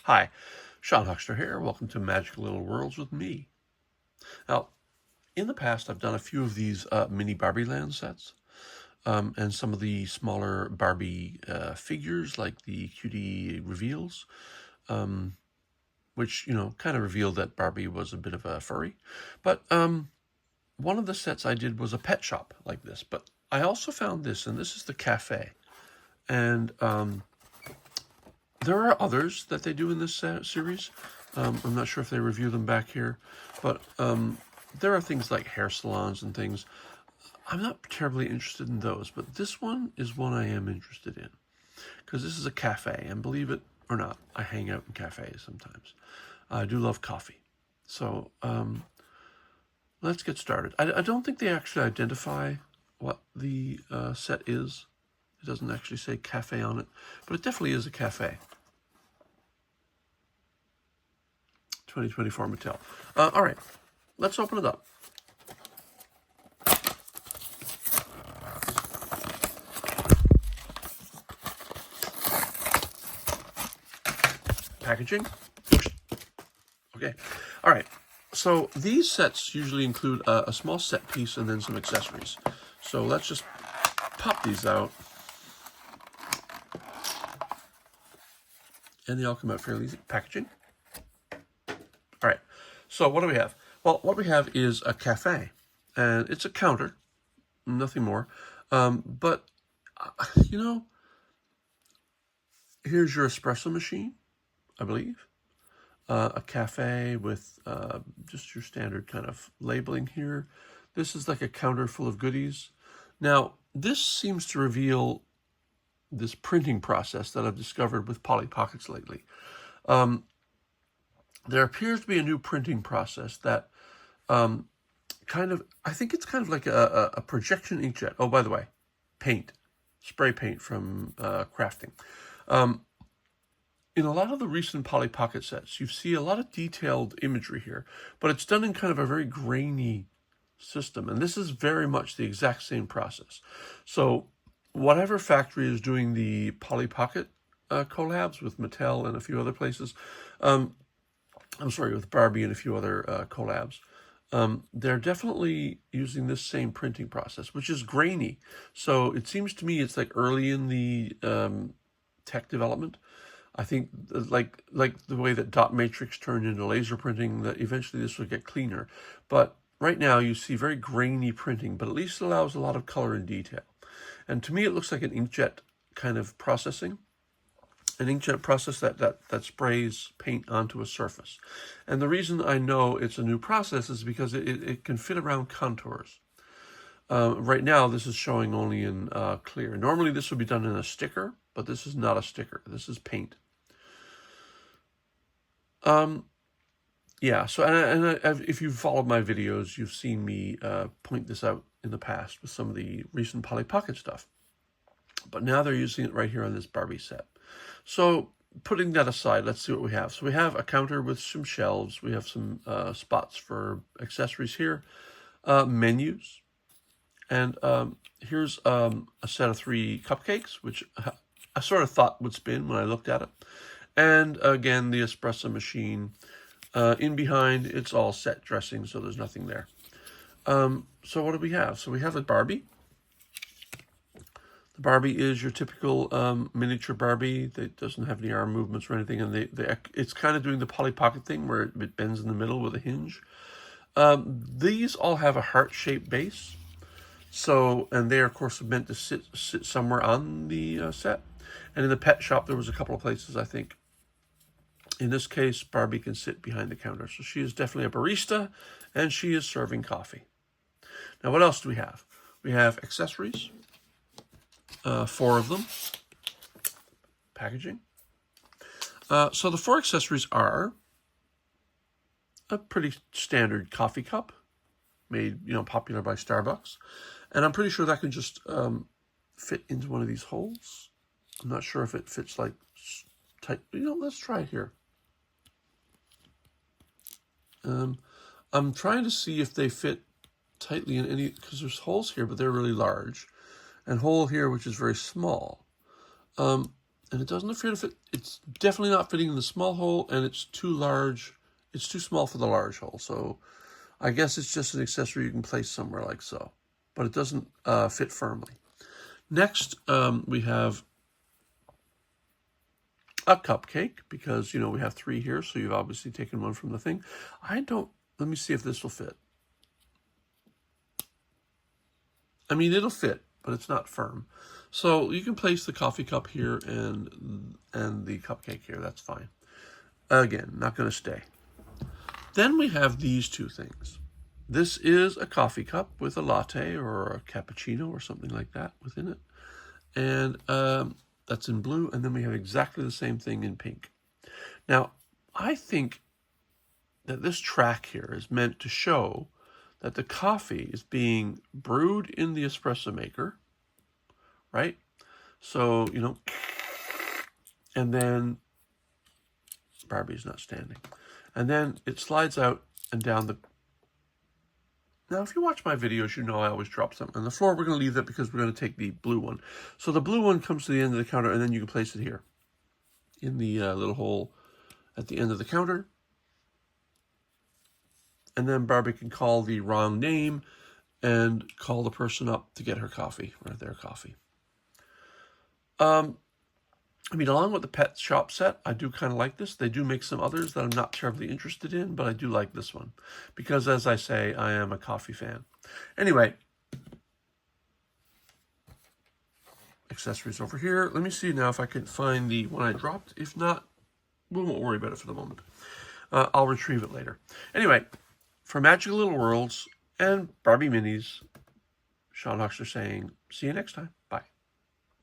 Hi, Sean Huxter here. Welcome to Magical Little Worlds with me. Now, in the past, I've done a few of these Mini Barbie Land sets, and some of the smaller Barbie figures, like the cutie reveals, which, kind of revealed that Barbie was a bit of a furry. But one of the sets I did was a pet shop like this. But I also found this, and this is the cafe. And there are others that they do in this series. I'm not sure if they review them back here, but there are things like hair salons and things. I'm not terribly interested in those, but this one is one I am interested in, because this is a cafe, and believe it or not, I hang out in cafes sometimes. I do love coffee. So let's get started. I don't think they actually identify what the set is. It doesn't actually say cafe on it, but it definitely is a cafe. 2024 Mattel. All right, let's open it up. Packaging. Okay. All right. So these sets usually include a small set piece and then some accessories. So let's just pop these out. And they all come out fairly easy. Packaging. All right. So what do we have? Well, what we have is a cafe. And it's a counter. Nothing more. But, here's your espresso machine, I believe. A cafe with just your standard kind of labeling here. This is like a counter full of goodies. Now, this seems to reveal this printing process that I've discovered with Polly Pockets lately. There appears to be a new printing process that I think it's kind of like a projection inkjet. Oh, by the way, paint, spray paint from crafting. In a lot of the recent Polly Pocket sets, you see a lot of detailed imagery here, but it's done in kind of a very grainy system. And this is very much the exact same process. So whatever factory is doing the Polly Pocket collabs with Mattel and a few other places, with Barbie and a few other collabs, they're definitely using this same printing process, which is grainy. So it seems to me it's like early in the tech development. I think like the way that dot matrix turned into laser printing, that eventually this would get cleaner. But right now you see very grainy printing, but at least it allows a lot of color and detail. And to me, it looks like an inkjet kind of processing. An inkjet process that sprays paint onto a surface. And the reason I know it's a new process is because it can fit around contours. Right now, this is showing only in clear. Normally, this would be done in a sticker, but this is not a sticker. This is paint. Yeah, so if you've followed my videos, you've seen me point this out in the past with some of the recent Polly Pocket stuff. But now they're using it right here on this Barbie set. So putting that aside, let's see what we have. So we have a counter with some shelves. We have some spots for accessories here, menus. And here's a set of 3 cupcakes, which I sort of thought would spin when I looked at it. And again, the espresso machine. In behind, it's all set dressing, so there's nothing there. So what do we have? So we have a Barbie. The Barbie is your typical miniature Barbie that doesn't have any arm movements or anything, and it's kind of doing the Polly Pocket thing where it bends in the middle with a hinge. These all have a heart-shaped base. So, and they are, of course, meant to sit somewhere on the set. And in the pet shop, there was a couple of places, I think. In this case, Barbie can sit behind the counter. So she is definitely a barista, and she is serving coffee. Now, what else do we have? We have accessories. 4 of them. Packaging. So the 4 accessories are a pretty standard coffee cup, made, popular by Starbucks. And I'm pretty sure that can just fit into one of these holes. I'm not sure if it fits like tight. Let's try it here. I'm trying to see if they fit tightly in any, because there's holes here, but they're really large. And hole here, which is very small. And it doesn't appear to fit. It's definitely not fitting in the small hole, and it's too large. It's too small for the large hole. So I guess it's just an accessory you can place somewhere like so. But it doesn't fit firmly. Next, we have a cupcake, because, you know, we have 3 here, so you've obviously taken one from the thing. Let me see if this will fit. I mean, it'll fit, but it's not firm. So you can place the coffee cup here and the cupcake here. That's fine. Again, not going to stay. Then we have these 2 things. This is a coffee cup with a latte or a cappuccino or something like that within it. And that's in blue. And then we have exactly the same thing in pink. Now, I think that this track here is meant to show that the coffee is being brewed in the espresso maker, right? So, you know, and then Barbie's not standing. And then it slides out and down the... Now, if you watch my videos, you know I always drop something on the floor. We're going to leave that because we're going to take the blue one. So the blue one comes to the end of the counter, and then you can place it here in the little hole at the end of the counter. And then Barbie can call the wrong name and call the person up to get her coffee, or their coffee. I mean, along with the pet shop set, I do kind of like this. They do make some others that I'm not terribly interested in, but I do like this one because, as I say, I am a coffee fan. Anyway, accessories over here. Let me see now if I can find the one I dropped. If not, we won't worry about it for the moment. I'll retrieve it later. Anyway, for Magical Little Worlds and Barbie Minis, Sean Huxter saying, see you next time. Bye.